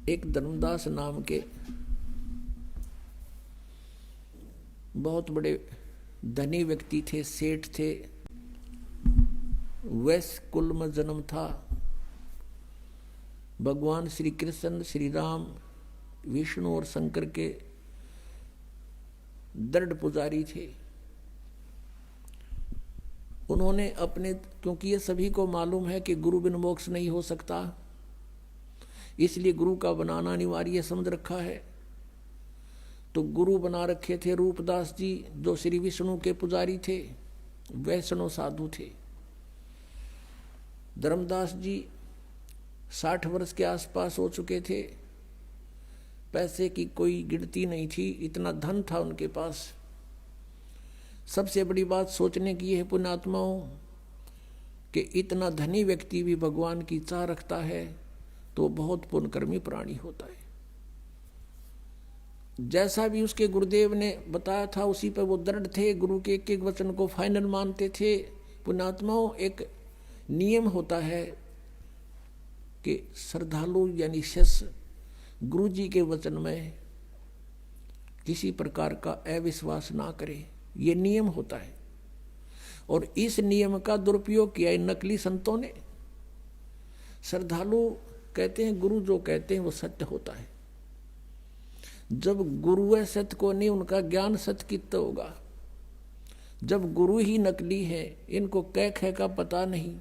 एक धर्मदास नाम के बहुत बड़े धनी व्यक्ति थे, सेठ थे। वैश्य कुल में जन्म था। भगवान श्री कृष्ण, श्री राम, विष्णु और शंकर के दृढ़ पुजारी थे। उन्होंने अपने, क्योंकि ये सभी को मालूम है कि गुरु बिन मोक्ष नहीं हो सकता, इसलिए गुरु का बनाना अनिवार्य समझ रखा है। तो गुरु बना रखे थे रूपदास जी, जो श्री विष्णु के पुजारी थे, वैष्णव साधु थे। धर्मदास जी 60 वर्ष के आसपास हो चुके थे। पैसे की कोई गिनती नहीं थी, इतना धन था उनके पास। सबसे बड़ी बात सोचने की है पुण्यात्माओं कि इतना धनी व्यक्ति भी भगवान की चाह रखता है तो बहुत पुण्यकर्मी प्राणी होता है। जैसा भी उसके गुरुदेव ने बताया था उसी पर वो दृढ़ थे, गुरु के एक एक वचन को फाइनल मानते थे। पुण्यात्माओं, एक नियम होता है कि श्रद्धालु यानी शिष्य गुरु जी के वचन में किसी प्रकार का अविश्वास ना करे, ये नियम होता है। और इस नियम का दुरुपयोग किया नकली संतों ने। श्रद्धालु कहते हैं गुरु जो कहते हैं वो सत्य होता है। जब गुरु है सत्य को नहीं, उनका ज्ञान सत्य कितना होगा। जब गुरु ही नकली है, इनको कह कह का पता नहीं,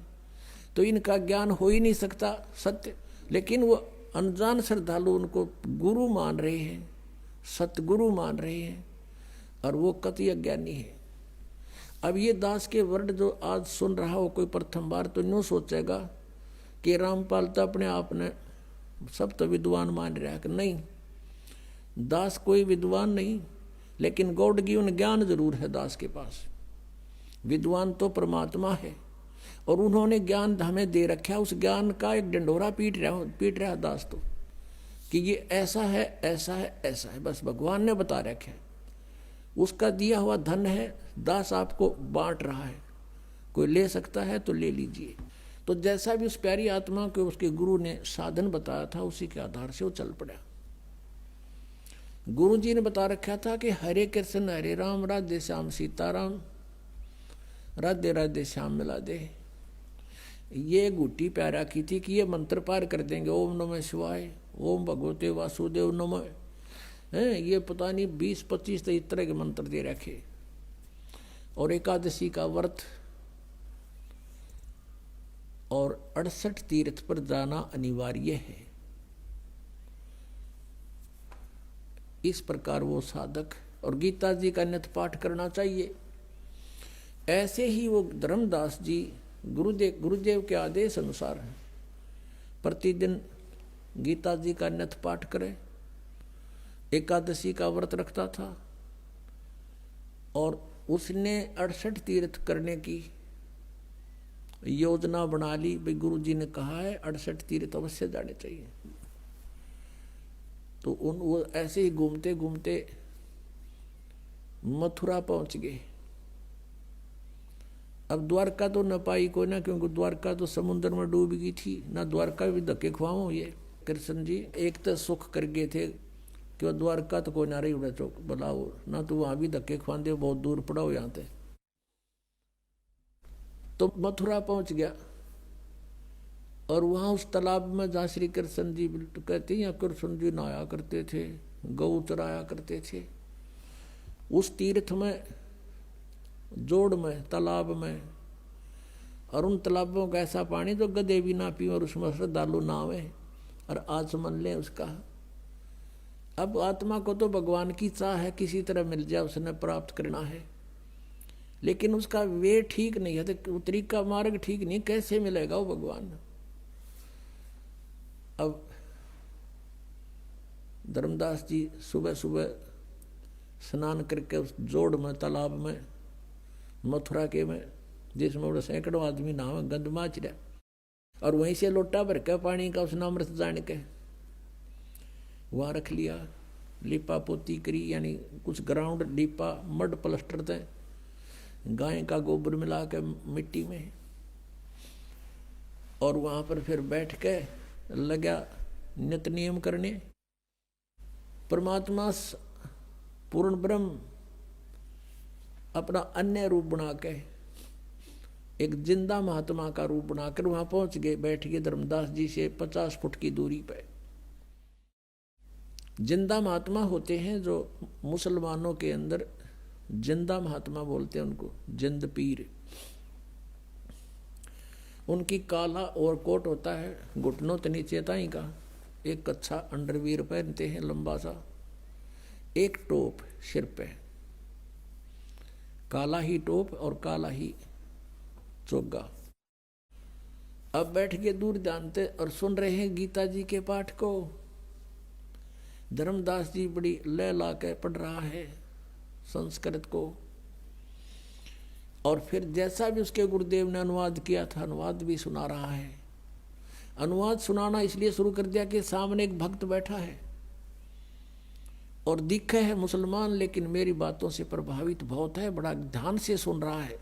तो इनका ज्ञान हो ही नहीं सकता सत्य। लेकिन वो अनजान श्रद्धालु उनको गुरु मान रहे हैं, सतगुरु मान रहे हैं, और वो कति अज्ञानी है। अब ये दास के वर्ड जो आज सुन रहा हो कोई प्रथम बार, तो यूँ सोचेगा कि रामपाल तो अपने आप ने सब तो विद्वान मान रहा है। कि नहीं, दास कोई विद्वान नहीं, लेकिन गॉड गिवन ज्ञान जरूर है दास के पास। विद्वान तो परमात्मा है, और उन्होंने ज्ञान हमें दे रखा है। उस ज्ञान का एक डंडोरा पीट रहा दास तो, कि ये ऐसा है, ऐसा है, ऐसा है, बस भगवान ने बता रखा है। उसका दिया हुआ धन है, दास आपको बांट रहा है। कोई ले सकता है तो ले लीजिए। तो जैसा भी उस प्यारी आत्मा को उसके गुरु ने साधन बताया था, उसी के आधार से वो चल पड़ा। गुरु जी ने बता रखा था कि हरे कृष्ण हरे राम, राधे श्याम सीताराम, राधे राधे श्याम मिला दे। ये गुट्टी प्यारा की थी कि ये मंत्र पार कर देंगे। ओम नमः शिवाय, ओम भगवते वासुदेव नमः, हैं ये पता नहीं 20-25 तो इस तरह के मंत्र दे रखे। और एकादशी का व्रत और 68 तीर्थ पर जाना अनिवार्य है। इस प्रकार वो साधक, और गीता जी का नित्य पाठ करना चाहिए। ऐसे ही वो धर्मदास जी गुरुदेव के आदेश अनुसार प्रतिदिन गीता जी का नित्य पाठ करे, एकादशी का व्रत रखता था, और उसने 68 तीर्थ करने की योजना बना ली। भाई गुरु जी ने कहा है 68 तीर्थ अवश्य जाने चाहिए। तो वो ऐसे ही घूमते घूमते मथुरा पहुंच गए। अब द्वारका तो न पाई कोई ना, क्योंकि द्वारका तो समुद्र में डूब गई थी। ना द्वारका भी धक्के खुआओ। ये कृष्ण जी एक तो सुख कर गए थे कि वो द्वारका तो कोई ना रही उड़ा चौक बुलाओ ना, तो वहां भी धक्के खुआते, बहुत दूर पड़ा हो यहाँ से। तो मथुरा पहुंच गया, और वहां उस तालाब में जहाँ श्री कृष्ण जी कहते हैं, कृष्ण जी नहाया करते थे, गौ चराया करते थे, उस तीर्थ में, जोड़ में, तालाब में। और उन तालाबों का ऐसा पानी जो गधे भी ना पी, और उसमें श्रद्धालु नावे और आचमन ले उसका। अब आत्मा को तो भगवान की चाह है, किसी तरह मिल जाए उसने प्राप्त करना है, लेकिन उसका वे ठीक नहीं है, तो तरीका मार्ग ठीक नहीं, कैसे मिलेगा वो भगवान। अब धर्मदास जी सुबह सुबह स्नान करके उस जोड़ में, तालाब में, मथुरा के में, जिसमें वो सैकड़ों आदमी नहावे, गंद माच रहा, और वहीं से लोटा भर के पानी का उसने अमृत जान के वहाँ रख लिया। लिपा पोती करी, यानी कुछ ग्राउंड लिपा, मड प्लस्टर थे, गाय का गोबर मिला के मिट्टी में, और वहाँ पर फिर बैठ के लगा नित नियम करने। परमात्मा पूर्ण ब्रह्म अपना अन्य रूप बना के एक जिंदा महात्मा का रूप बनाकर वहां पहुंच गए, बैठ गए धर्मदास जी से 50 फुट की दूरी पे। जिंदा महात्मा होते हैं जो मुसलमानों के अंदर जिंदा महात्मा बोलते हैं उनको, जिंद पीर। उनकी काला और कोट होता है, घुटनों के नीचे ताई का, एक कच्छा अंडरवियर पहनते हैं लंबा सा, एक टोप सिर पे, काला ही टोप और काला ही चोगा। अब बैठ के दूर जानते और सुन रहे हैं गीता जी के पाठ को। धर्मदास जी बड़ी लय ला के पढ़ रहा है संस्कृत को, और फिर जैसा भी उसके गुरुदेव ने अनुवाद किया था अनुवाद भी सुना रहा है। अनुवाद सुनाना इसलिए शुरू कर दिया कि सामने एक भक्त बैठा है और दिखे है मुसलमान, लेकिन मेरी बातों से प्रभावित बहुत है, बड़ा ध्यान से सुन रहा है।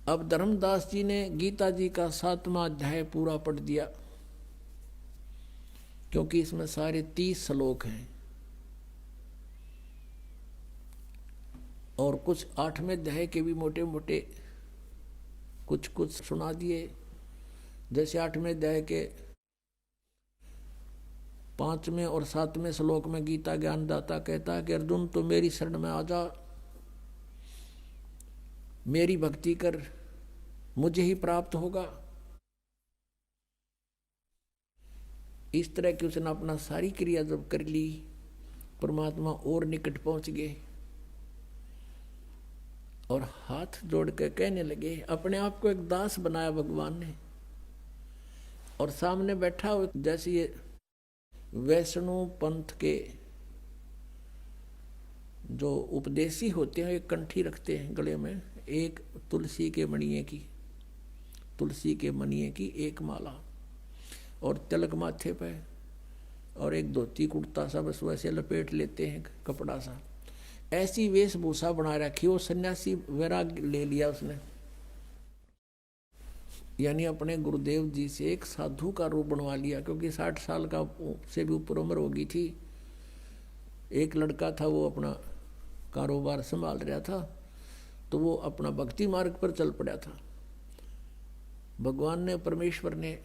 अब धर्मदास जी ने गीता जी का 7वां अध्याय पूरा पढ़ दिया, क्योंकि इसमें सारे 30 श्लोक हैं और कुछ 8वें अध्याय के भी मोटे मोटे कुछ कुछ सुना दिए। जैसे 8वें अध्याय के 5वें और 7वें श्लोक में गीता ज्ञानदाता कहता है कि अर्जुन तो मेरी शरण में आ जा, मेरी भक्ति कर, मुझे ही प्राप्त होगा। इस तरह की उसने अपना सारी क्रिया जब कर ली, परमात्मा और निकट पहुंच गए और हाथ जोड़ के कहने लगे। अपने आप को एक दास बनाया भगवान ने, और सामने बैठा हो जैसे ये वैष्णव पंथ के जो उपदेशी होते हैं, एक कंठी रखते हैं गले में, एक तुलसी के मणिये की एक माला और तिलक माथे पे, और एक धोती कुर्ता सा बस वैसे लपेट लेते हैं कपड़ा सा, ऐसी वेशभूषा बना रखी। वो सन्यासी वैराग ले लिया उसने, यानी अपने गुरुदेव जी से एक साधु का रूप बनवा लिया, क्योंकि 60 साल का से भी ऊपर उम्र हो गई थी। एक लड़का था वो अपना कारोबार संभाल रहा था, तो वो अपना भक्ति मार्ग पर चल पड़ा था। भगवान ने, परमेश्वर ने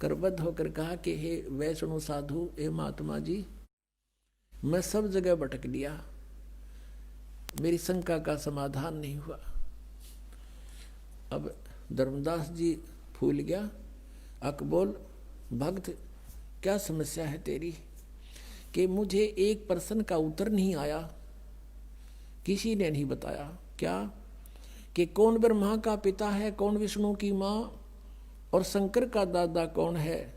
करबद्ध होकर कहा कि हे वैष्णव साधु, हे महात्मा जी, मैं सब जगह भटक लिया, मेरी शंका का समाधान नहीं हुआ। अब धर्मदास जी फूल गया। अकबोल भक्त, क्या समस्या है तेरी? कि मुझे एक प्रश्न का उत्तर नहीं आया, किसी ने नहीं बताया। क्या? कि कौन ब्रह्मा का पिता है, कौन विष्णु की माँ, और शंकर का दादा कौन है,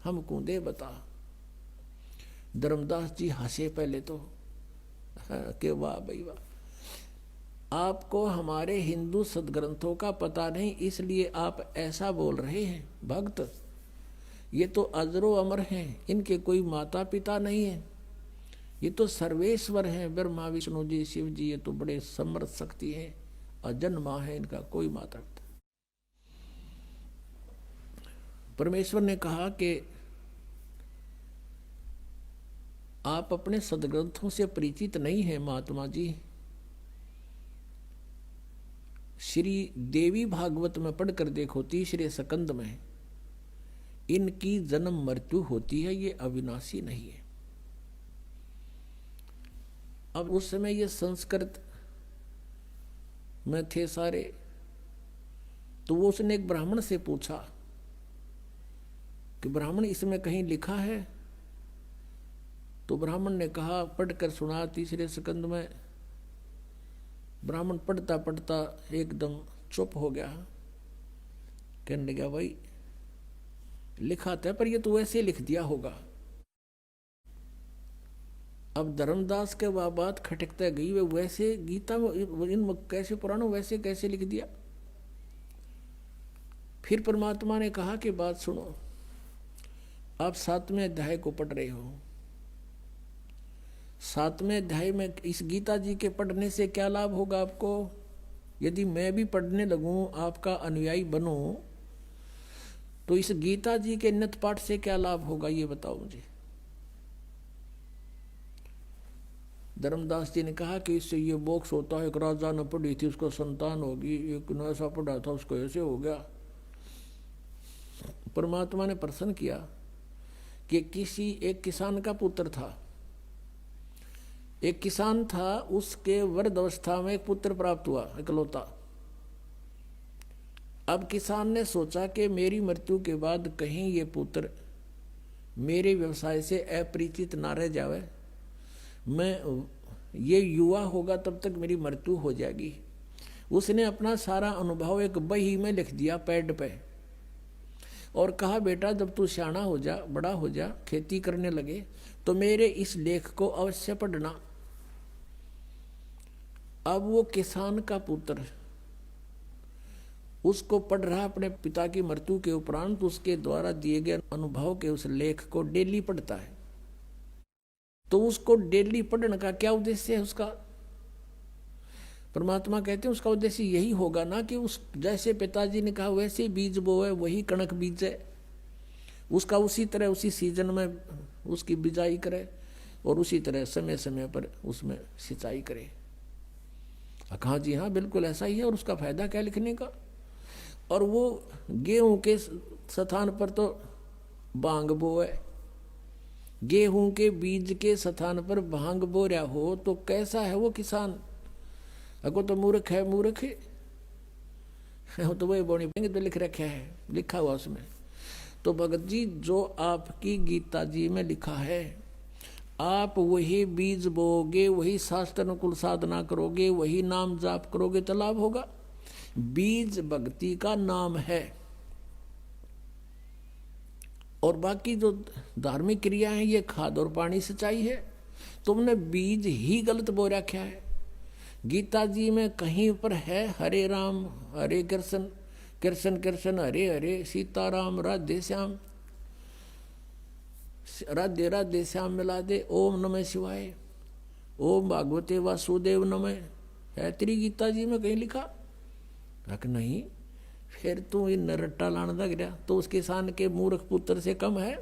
हमको दे बता। धर्मदास जी हंसे पहले तो कि वाह भाई वाह, आपको हमारे हिंदू सदग्रंथों का पता नहीं, इसलिए आप ऐसा बोल रहे हैं। भक्त, ये तो अजरो अमर हैं, इनके कोई माता पिता नहीं है, ये तो सर्वेश्वर हैं, ब्रह्मा विष्णु जी शिव जी, ये तो बड़े समर्थ शक्ति हैं, अजन्मा है, इनका कोई माता पिता। परमेश्वर ने कहा कि आप अपने सदग्रंथों से परिचित नहीं हैं महात्मा जी। श्री देवी भागवत में पढ़कर देखो, तीसरे स्कंद में, इनकी जन्म मृत्यु होती है, ये अविनाशी नहीं है। अब उस समय ये संस्कृत में थे सारे, तो वो उसने एक ब्राह्मण से पूछा कि ब्राह्मण इसमें कहीं लिखा है? तो ब्राह्मण ने कहा, पढ़कर सुना तीसरे स्कंद में। ब्राह्मण पढ़ता पढ़ता एकदम चुप हो गया, कहने लगा, भाई लिखा था, पर ये तो वैसे लिख दिया होगा। अब धर्मदास के वह बात खटकता गई, वे वैसे गीता इन कैसे पुराणों वैसे कैसे लिख दिया। फिर परमात्मा ने कहा कि बात सुनो, आप 7वें अध्याय को पढ़ रहे हो, 7वें अध्याय में इस गीता जी के पढ़ने से क्या लाभ होगा आपको? यदि मैं भी पढ़ने लगूं, आपका अनुयायी बनूं, तो इस गीता जी के नित पाठ से क्या लाभ होगा, ये बताओ मुझे। धर्मदास जी ने कहा कि इससे ये मोक्ष होता है। एक राजा ने पढ़ी थी, उसको संतान होगी, एक ने ऐसा पढ़ा था, उसको ऐसे हो गया। परमात्मा ने प्रसन्न किया कि किसी एक किसान का पुत्र था, एक किसान था, उसके वृद्ध अवस्था में एक पुत्र प्राप्त हुआ इकलौता। अब किसान ने सोचा कि मेरी मृत्यु के बाद कहीं ये पुत्र मेरे व्यवसाय से अपरिचित ना रह जावे, मैं ये युवा होगा तब तक मेरी मृत्यु हो जाएगी। उसने अपना सारा अनुभव एक बही में लिख दिया पैड पे, और कहा बेटा जब तू सियाना हो जा, बड़ा हो जा, खेती करने लगे, तो मेरे इस लेख को अवश्य पढ़ना। अब वो किसान का पुत्र उसको पढ़ रहा अपने पिता की मृत्यु के उपरांत, उसके द्वारा दिए गए अनुभव के उस लेख को डेली पढ़ता है। तो उसको डेली पढ़ने का क्या उद्देश्य है उसका? परमात्मा कहते हैं उसका उद्देश्य यही होगा ना कि उस जैसे पिताजी ने कहा वैसे बीज बोए, वही कणक बीज है, उसका उसी तरह उसी सीजन में उसकी बिजाई करे और उसी तरह समय समय पर उसमें सिंचाई करे। कहा जी हाँ बिल्कुल ऐसा ही है, और उसका फायदा क्या लिखने का। और वो गेहूं के स्थान पर तो भांग बोए, गेहूं के बीज के स्थान पर भांग बो रहा हो तो कैसा है वो किसान? अगो तो मूर्ख है, मूर्ख है तो वही बोनी तो लिख रखा है, लिखा हुआ उसमें। तो भगत जी जो आपकी गीता जी में लिखा है, आप वही बीज बोगे, वही शास्त्र अनुकूल साधना करोगे, वही नाम जाप करोगे तो लाभ होगा। बीज भक्ति का नाम है, और बाकी जो धार्मिक क्रिया है ये खाद और पानी सिंचाई है। तुमने बीज ही गलत बो रखा है। गीता जी में कहीं पर है हरे राम हरे कृष्ण, कृष्ण कृष्ण हरे हरे, सीताराम राधे श्याम, राधे राधे श्याम मिला दे, ओम नमः शिवाय, ओम भागवते वासुदेव नमः, है तेरी गीता जी में कहीं लिखा? नहीं, फिर तू इन रट्टा लाने लग गया तो उस किसान के मूर्ख पुत्र से कम है।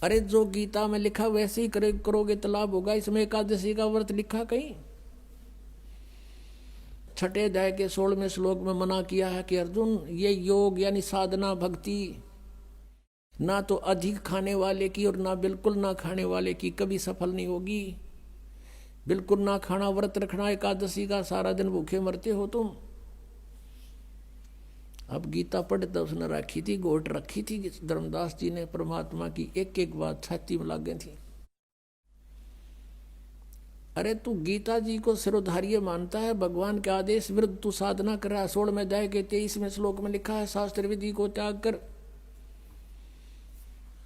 अरे जो गीता में लिखा वैसे ही करोगे तो लाभ होगा। इसमें एकादशी का व्रत लिखा कहीं? छठे अध्याय के 16वें श्लोक में मना किया है कि अर्जुन ये योग यानी साधना भक्ति ना तो अधिक खाने वाले की और ना बिल्कुल ना खाने वाले की कभी सफल नहीं होगी। बिल्कुल ना खाना व्रत रखना एकादशी का, सारा दिन भूखे मरते हो तुम। अब गीता पढ़ता उसने रखी थी, गोट रखी थी धर्मदास जी ने, परमात्मा की एक एक बात छाती में लाग गई थी। अरे तू गीता जी को सिरोधार्य मानता है, भगवान के आदेश विरुद्ध तू साधना कर रहा है। 16वें अध्याय के 23वें श्लोक में लिखा है शास्त्र विधि को त्याग कर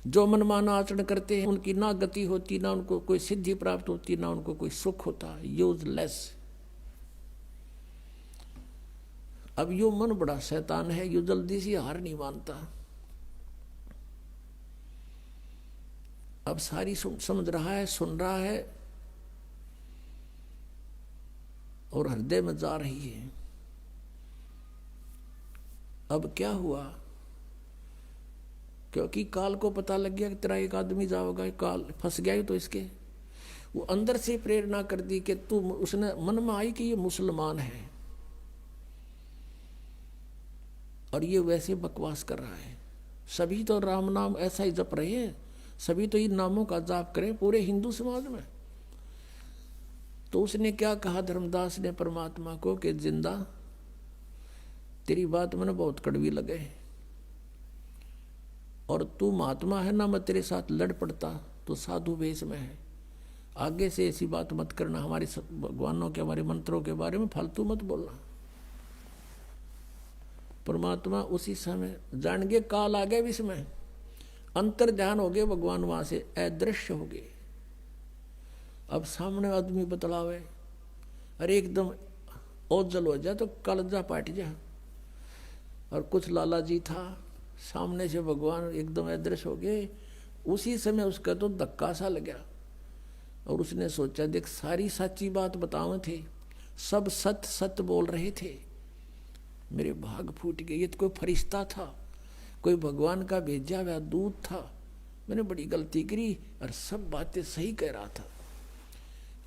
जो मनमाना आचरण करते हैं उनकी ना गति होती, ना उनको कोई सिद्धि प्राप्त होती, ना उनको कोई सुख होता, यूजलेस। अब यो मन बड़ा शैतान है, यो जल्दी से हार नहीं मानता। अब सारी समझ रहा है, सुन रहा है और हृदय में जा रही है। अब क्या हुआ? क्योंकि काल को पता लग गया कि तेरा एक आदमी जाओगा, काल फंस गया ही तो इसके, वो अंदर से प्रेरणा कर दी कि तू, उसने मन में आई कि ये मुसलमान है और ये वैसे बकवास कर रहा है। सभी तो राम नाम ऐसा ही जप रहे हैं, सभी तो इन नामों का जाप करें पूरे हिंदू समाज में। तो उसने क्या कहा धर्मदास ने परमात्मा को कि जिंदा तेरी बात मैंने बहुत कड़वी लगे और तू महात्मा है ना, मैं तेरे साथ लड़ पड़ता तो साधु वेश में है। आगे से ऐसी बात मत करना, हमारे भगवानों के हमारे मंत्रों के बारे में फालतू मत बोलना। परमात्मा उसी समय जान गए काल आ गए, इसमें अंतर ध्यान हो गए, भगवान वहां से अदृश्य हो गए। अब सामने आदमी बतलावे, अरे एकदम ओझल हो जाए तो कलजा पाट जा। और कुछ लाला जी था, सामने से भगवान एकदम अदृश्य हो गए। उसी समय उसका तो धक्का सा लगा और उसने सोचा देख सारी सच्ची बात बतावे थे, सब सत्य सत्य बोल रहे थे, मेरे भाग फूट गए। ये तो कोई फरिश्ता था, कोई भगवान का भेजा हुआ दूत था, मैंने बड़ी गलती करी और सब बातें सही कह रहा था।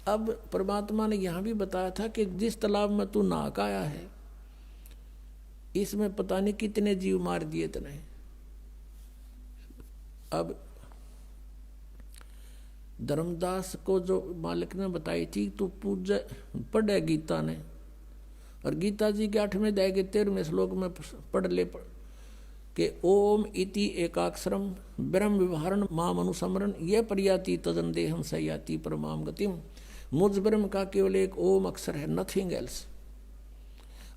अब परमात्मा ने यहां भी बताया था कि जिस तालाब में तू नहा का आया है, इसमें पता नहीं कितने जीव मार दिए तने। अब धर्मदास को जो मालिक ने बताई थी, तू पूजा पढ़े गीता ने, और गीता जी के 8वें अध्याय के 13वें श्लोक में पढ़ ले कि ओम इति एकाक्षरम ब्रह्म विवरण माम अनुसमरण ये प्रयाति तजन देहम सयाति परमाम गतिम। मुझ ब्रह्म का केवल एक ओम अक्षर है, नथिंग एल्स।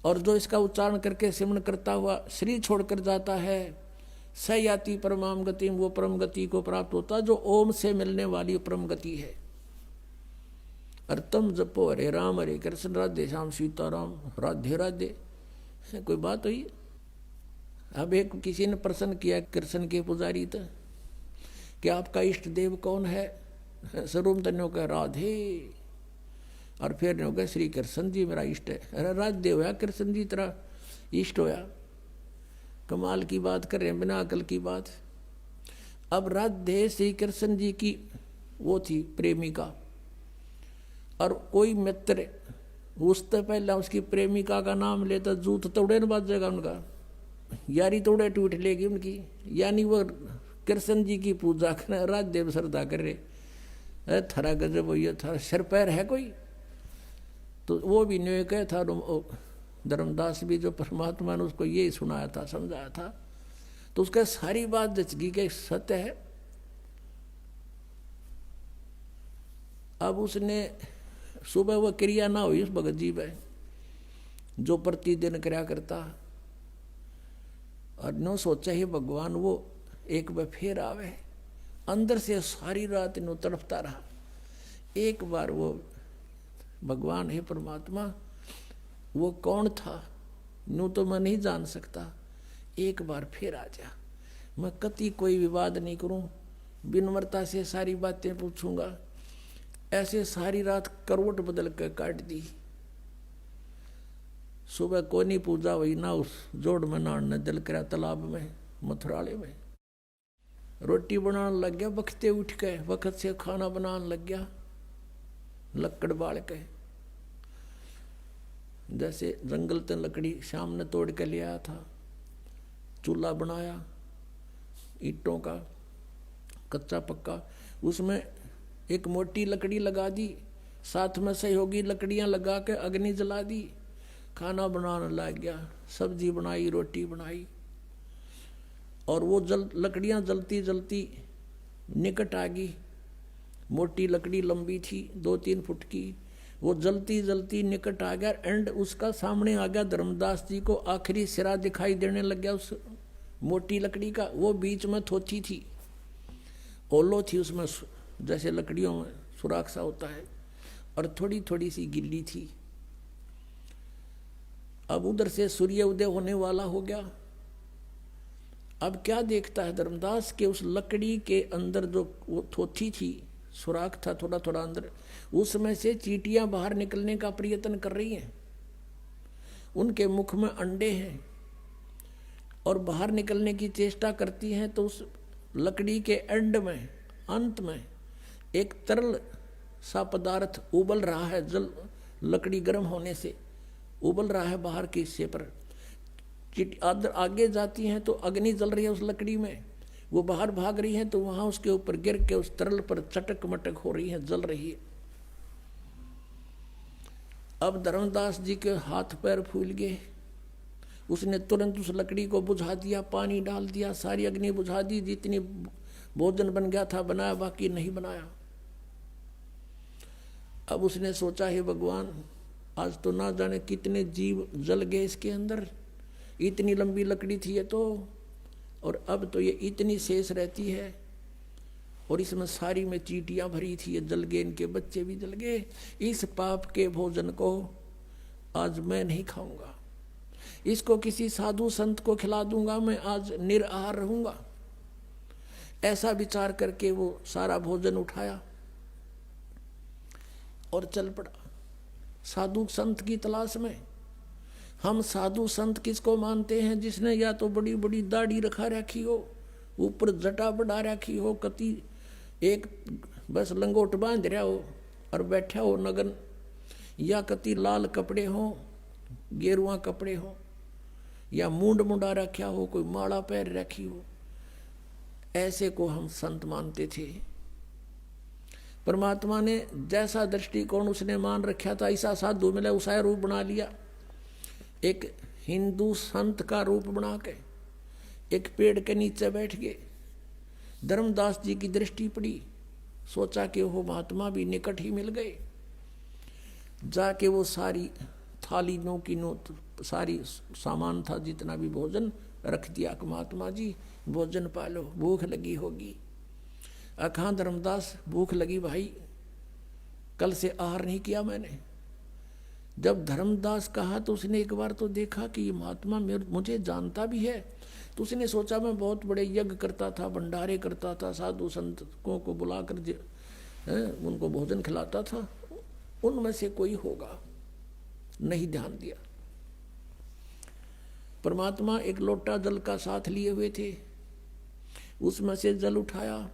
और जो इसका उच्चारण करके सिमरण करता हुआ शरीर छोड़कर जाता है, सयाति परमाम गतिम, वो परम गति को प्राप्त होता जो ओम से मिलने वाली परम गति है। और तुम जपो हरे राम हरे कृष्ण राधे श्याम सीताराम राधे राधे। कोई बात हुई? अब एक किसी ने प्रश्न किया कृष्ण के पुजारी था कि आपका इष्ट देव कौन है? स्वरूप तन्यों का राधे, और फिर ने होगा श्री कृष्ण जी मेरा इष्ट है। अरे राधे होया कृष्ण जी तेरा इष्ट होया? कमाल की बात कर रहे हैं, बिना अकल की बात। अब राधे श्री कृष्ण जी की वो थी प्रेमिका, और कोई मित्र उससे पहले उसकी प्रेमिका का नाम लेता जूत तोड़े न बाजेगा उनका, यारी तोड़े टूट लेगी उनकी। यानी वो कृष्ण जी की पूजा कर राधे श्रद्धा कर रहे। थारा गजब हो, ये थारा सिर पैर है कोई? तो वो भी न्याय कह था, धर्मदास भी जो परमात्मा ने उसको यही सुनाया था, समझाया था, तो उसका सारी बात जचगी के सत्य है। अब उसने सुबह वह क्रिया ना हुई उस भगत जी में जो प्रतिदिन क्रिया करता, और नो सोचा ही भगवान वो एक बार फिर आवे। अंदर से सारी रात नो तड़पता रहा, एक बार वो भगवान है परमात्मा वो कौन था नो तो मैं नहीं जान सकता, एक बार फिर आ जा। मैं कति कोई विवाद नहीं करूं, विनम्रता से सारी बातें पूछूंगा। ऐसे सारी रात करवट बदल कर काट दी। सुबह कोनी पूजा हुई ना, उस जोड़ में नहाने दिल करा तालाब में मथुराले में। रोटी बनाने लग गया, वक्ते उठ के वक्त से खाना बनाने लग गया, लकड़ बाल के। जैसे जंगल से लकड़ी शाम ने तोड़ के ले आया था, चूल्हा बनाया ईंटों का कच्चा पक्का, उसमें एक मोटी लकड़ी लगा दी, साथ में सहयोगी लकड़ियां लगा के अग्नि जला दी, खाना बनाने लग गया। सब्जी बनाई, रोटी बनाई, और वो लकड़ियां जलती जलती निकट आ गई। मोटी लकड़ी लंबी थी 2-3 फुट की, वो जलती जलती निकट आ गया। एंड उसका सामने आ गया धर्मदास जी को आखिरी सिरा दिखाई देने लग गया उस मोटी लकड़ी का। वो बीच में थोथी थी, ओलो थी उसमें, जैसे लकड़ियों में सुराख सा होता है, और थोड़ी थोड़ी सी गिल्ली थी। अब उधर से सूर्य उदय होने वाला हो गया। अब क्या देखता है धर्मदास के उस लकड़ी के अंदर जो वो थोथी थी, सुराख था थोड़ा थोड़ा अंदर, उसमें से चींटियां बाहर निकलने का प्रयत्न कर रही हैं। उनके मुख में अंडे हैं और बाहर निकलने की चेष्टा करती हैं। तो उस लकड़ी के एंड में, अंत में एक तरल सा पदार्थ उबल रहा है, जल लकड़ी गर्म होने से उबल रहा है बाहर के हिस्से पर। आगे जाती हैं तो अग्नि जल रही है उस लकड़ी में, वो बाहर भाग रही है तो वहां उसके ऊपर गिर के उस तरल पर चटक मटक हो रही है, जल रही है। अब धर्मदास जी के हाथ पैर फूल गए। उसने तुरंत उस लकड़ी को बुझा दिया, पानी डाल दिया, सारी अग्नि बुझा दी। जितनी भोजन बन गया था बनाया, बाकी नहीं बनाया। अब उसने सोचा है भगवान, आज तो ना जाने कितने जीव जल गए इसके अंदर, इतनी लंबी लकड़ी थी ये तो, और अब तो ये इतनी शेष रहती है, और इसमें सारी में चींटियां भरी थी, ये जल गए, इनके बच्चे भी जल गए। इस पाप के भोजन को आज मैं नहीं खाऊंगा, इसको किसी साधु संत को खिला दूंगा, मैं आज निराहार रहूंगा। ऐसा विचार करके वो सारा भोजन उठाया और चल पड़ा साधु संत की तलाश में। हम साधु संत किसको मानते हैं? जिसने या तो बड़ी बड़ी दाढ़ी रखा रखी हो, ऊपर जटा बढ़ा रखी हो, कति एक बस लंगोट बांध रहा हो और बैठा हो नगन, या कति लाल कपड़े हो, गेरुआ कपड़े हो, या मूंड मुंडा रखा हो, कोई माला पैर रखी हो, ऐसे को हम संत मानते थे। परमात्मा ने जैसा दृष्टिकोण उसने मान रखा था ऐसा साधु मिला, उसा रूप बना लिया। एक हिंदू संत का रूप बना के एक पेड़ के नीचे बैठ गए। धर्मदास जी की दृष्टि पड़ी, सोचा कि वो महात्मा भी निकट ही मिल गए। जाके वो सारी थाली नो की नो सारी सामान था जितना भी भोजन रख दिया कि महात्मा जी भोजन पालो, भूख लगी होगी। अखां धर्मदास, भूख लगी भाई, कल से आहार नहीं किया मैंने। जब धर्मदास कहा तो उसने एक बार तो देखा कि ये महात्मा मुझे जानता भी है, तो उसने सोचा मैं बहुत बड़े यज्ञ करता था, भंडारे करता था, साधु संतों को बुलाकर उनको भोजन खिलाता था, उनमें से कोई होगा। नहीं ध्यान दिया। परमात्मा एक लोटा जल का साथ लिए हुए थे, उसमें से जल उठाया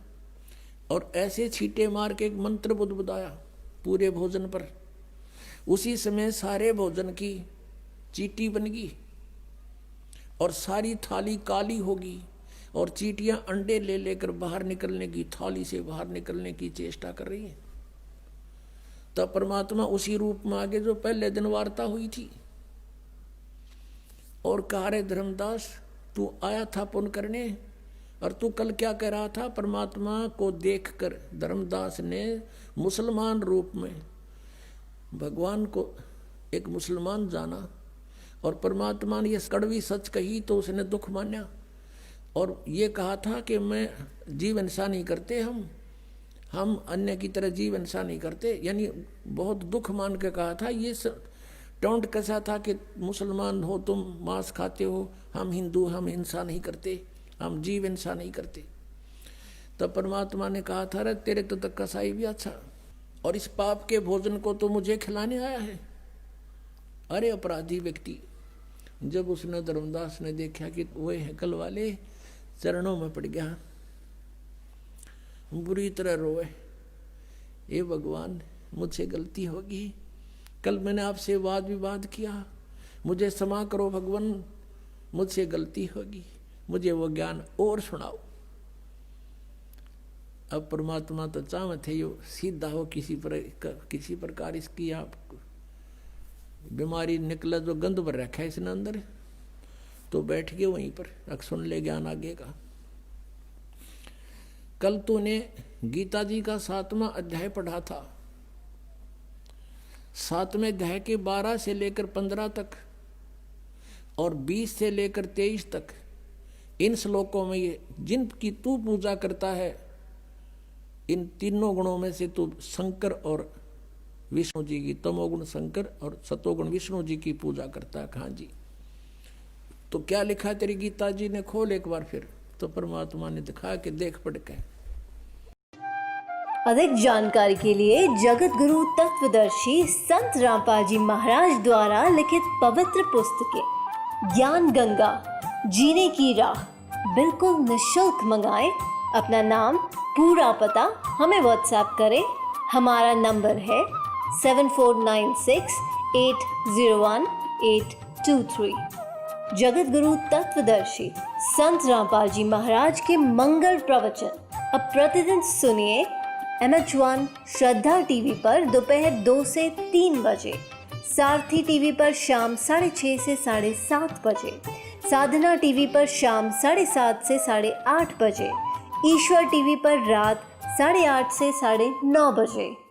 और ऐसे छींटे मार के एक मंत्र बुदबुदाया पूरे भोजन पर। उसी समय सारे भोजन की चींटी बन गई और सारी थाली काली होगी और चींटियां अंडे ले लेकर बाहर निकलने की, थाली से बाहर निकलने की चेष्टा कर रही हैं। तब परमात्मा उसी रूप में आगे जो पहले दिन वार्ता हुई थी और कहा, रे धर्मदास तू आया था पुण्य करने और तू कल क्या कह रहा था? परमात्मा को देखकर धर्मदास ने मुसलमान रूप में भगवान को एक मुसलमान जाना और परमात्मा ने ये कड़वी सच कही तो उसने दुख माना और ये कहा था कि मैं जीव हिंसा नहीं करते, हम अन्य की तरह जीव हिंसा नहीं करते, यानी बहुत दुख मान के कहा था। ये टोंट कैसा था कि मुसलमान हो तुम, मांस खाते हो, हम हिंदू, हम हिंसा नहीं करते, हम जीव हिंसा नहीं करते। तब परमात्मा ने कहा था, रे तेरे तो तक कसाई भी अच्छा, और इस पाप के भोजन को तो मुझे खिलाने आया है। अरे अपराधी व्यक्ति। जब उसने धर्मदास ने देखा कि वो हैकल वाले, चरणों में पड़ गया, बुरी तरह रोए, ये भगवान मुझसे गलती होगी, कल मैंने आपसे वाद विवाद किया, मुझे क्षमा करो भगवान, मुझसे गलती होगी, मुझे वो ज्ञान और सुनाओ। अब परमात्मा तो चाहते थे यो सीधा हो, किसी प्रकार इसकी आप बीमारी निकला, जो गंध भर रखा है इसने अंदर, तो बैठ गए वहीं पर, अब सुन ले ज्ञान आगे का। कल तूने गीता जी का 7वां अध्याय पढ़ा था। 7वें अध्याय के 12 से लेकर 15 तक और 20 से लेकर 23 तक, इन श्लोकों में ये जिनकी तू पूजा करता है, इन तीनों गुणों में से तू शंकर और विष्णु जी की, तमोगुण शंकर और सतोगुण विष्णु जी की पूजा करता है। हाँ जी, तो क्या लिखा तेरी गीता जी ने? खोल एक बार फिर। तो परमात्मा ने दिखाया कि देख पढ़ के। अधिक जानकारी के लिए जगत गुरु तत्वदर्शी संत रामपाल जी महाराज द्वारा लिखित पवित्र पुस्तकें ज्ञान गंगा, जीने की राह बिल्कुल निःशुल्क मंगाएं। अपना नाम, पूरा पता हमें व्हाट्सएप करें। हमारा नंबर है 7496801823। जगत गुरु तत्वदर्शी संत रामपाल जी महाराज के मंगल प्रवचन अब प्रतिदिन सुनिए MH1 श्रद्धा टीवी पर दोपहर 2 से 3 बजे, सारथी टीवी पर शाम 6:30 से 7:30 बजे, साधना टीवी पर शाम 7:30 से 8:30 बजे, ईश्वर टीवी पर रात 8:30 से 9:30 बजे।